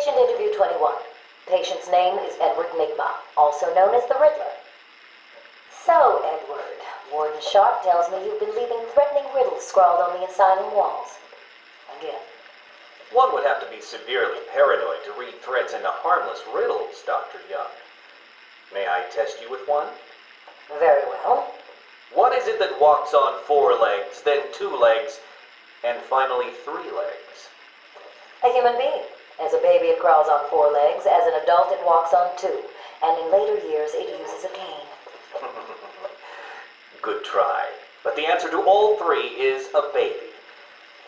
Patient interview 21. Patient's name is Edward Nigma, also known as the Riddler. So, Edward, Warden Sharp tells me you've been leaving threatening riddles scrawled on the asylum walls. Again. One would have to be severely paranoid to read threats into harmless riddles, Dr. Young. May I test you with one? Very well. What is it that walks on 4 legs, then 2 legs, and finally 3 legs? A human being. As a baby, it crawls on 4 legs. As an adult, it walks on 2. And in later years, it uses a cane. Good try. But the answer to all 3 is a baby.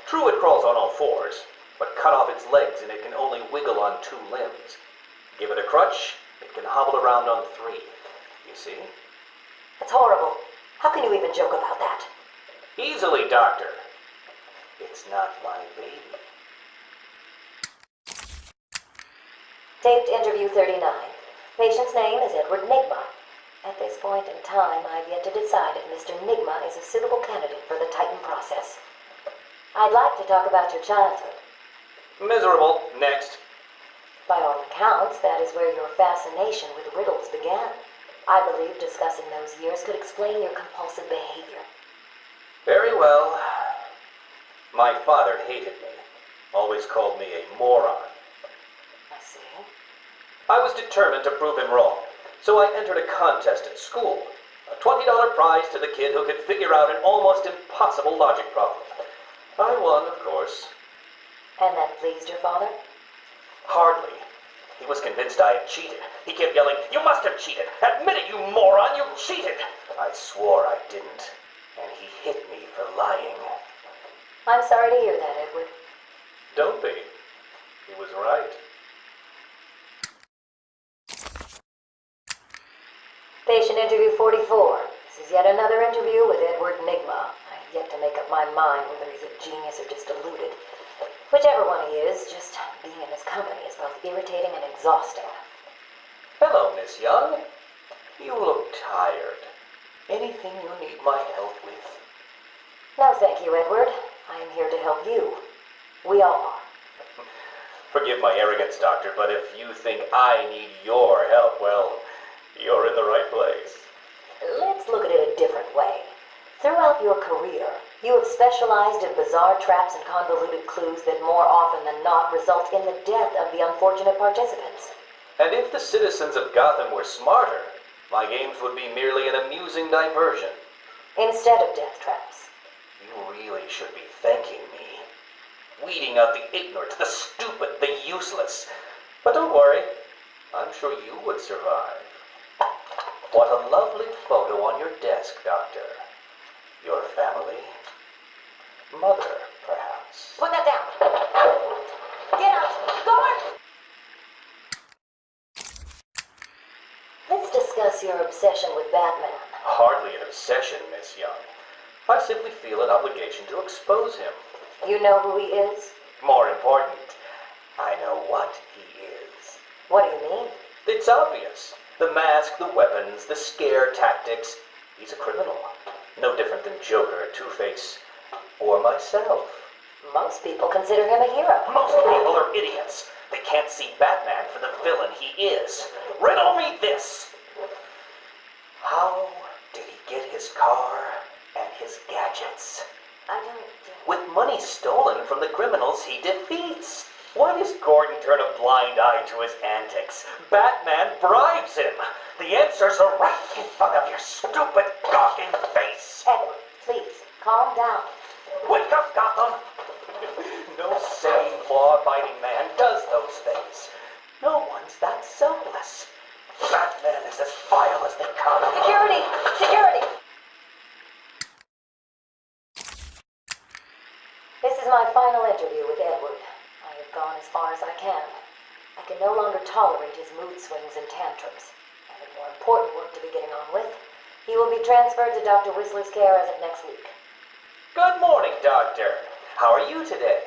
True, it crawls on all 4s, but cut off its legs and it can only wiggle on 2 limbs. Give it a crutch, it can hobble around on 3. You see? That's horrible. How can you even joke about that? Easily, Doctor. It's not my baby. Taped interview 39. Patient's name is Edward Nigma. At this point in time, I've yet to decide if Mr. Nigma is a suitable candidate for the Titan process. I'd like to talk about your childhood. Miserable. Next. By all accounts, that is where your fascination with riddles began. I believe discussing those years could explain your compulsive behavior. Very well. My father hated me. Always called me a moron. I see. I was determined to prove him wrong, so I entered a contest at school. A $20 prize to the kid who could figure out an almost impossible logic problem. I won, of course. And that pleased your father? Hardly. He was convinced I had cheated. He kept yelling, "You must have cheated! Admit it, you moron! You cheated!" I swore I didn't, and he hit me for lying. I'm sorry to hear that, Edward. Don't be. He was right. Patient interview 44. This is yet another interview with Edward Nigma. I have yet to make up my mind whether he's a genius or just deluded. Whichever one he is, just being in his company is both irritating and exhausting. Hello, Miss Young. You look tired. Anything you need my help with? No, thank you, Edward. I am here to help you. We all are. Forgive my arrogance, Doctor, but if you think I need your help, well, you're in the right place. Let's look at it a different way. Throughout your career, you have specialized in bizarre traps and convoluted clues that more often than not result in the death of the unfortunate participants. And if the citizens of Gotham were smarter, my games would be merely an amusing diversion. Instead of death traps. You really should be thanking me. Weeding out the ignorant, the stupid, the useless. But don't worry, I'm sure you would survive. What a lovely photo on your desk, Doctor. Your family? Mother, perhaps. Put that down! Get out! Guard! Let's discuss your obsession with Batman. Hardly an obsession, Miss Young. I simply feel an obligation to expose him. You know who he is? More important, I know what he is. What do you mean? It's obvious. The mask, the weapons, the scare tactics. He's a criminal. No different than Joker, Two-Face, or myself. Most people consider him a hero. Most people are idiots. They can't see Batman for the villain he is. Riddle me this. How did he get his car and his gadgets? I don't... With money stolen from the criminals he defeats. Why does Gordon turn a blind eye to his antics? Batman bribes him. The answers are right in front of your stupid, gawking face. Edward, please, calm down. Wake up, Gotham! No sane, law-abiding man does those things. No one's that selfless. Batman is as vile as they come. Security! Security! This is my final interview with Edward. I have gone as far as I can. I can no longer tolerate his mood swings and tantrums. I have more important work to be getting on with. He will be transferred to Dr. Whistler's care as of next week. Good morning, Doctor. How are you today?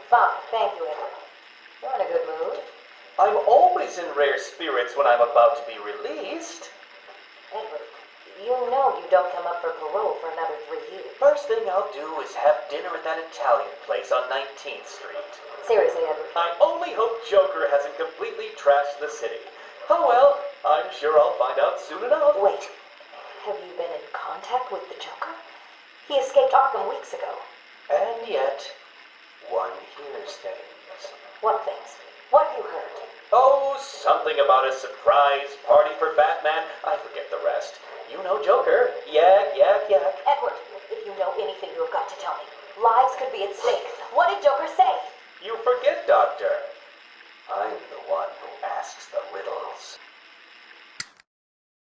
Fine, thank you, Edward. You're in a good mood. I'm always in rare spirits when I'm about to be released. Edward, You know you don't come up for parole for another 3 years. First thing I'll do is have dinner at that Italian place on 19th Street. Seriously, Edward. I only hope Joker hasn't completely trashed the city. Oh well, I'm sure I'll find out soon enough. Wait, have you been in contact with the Joker? He escaped Arkham weeks ago. And yet, one hears things. What things? What have you heard? Oh, something about a surprise party for Batman. I forget the rest. You know Joker. Yak, yak, yak. Edward, if you know anything, you have got to tell me. Lives could be at stake. What did Joker say? You forget, Doctor. I'm the one who asks the riddles.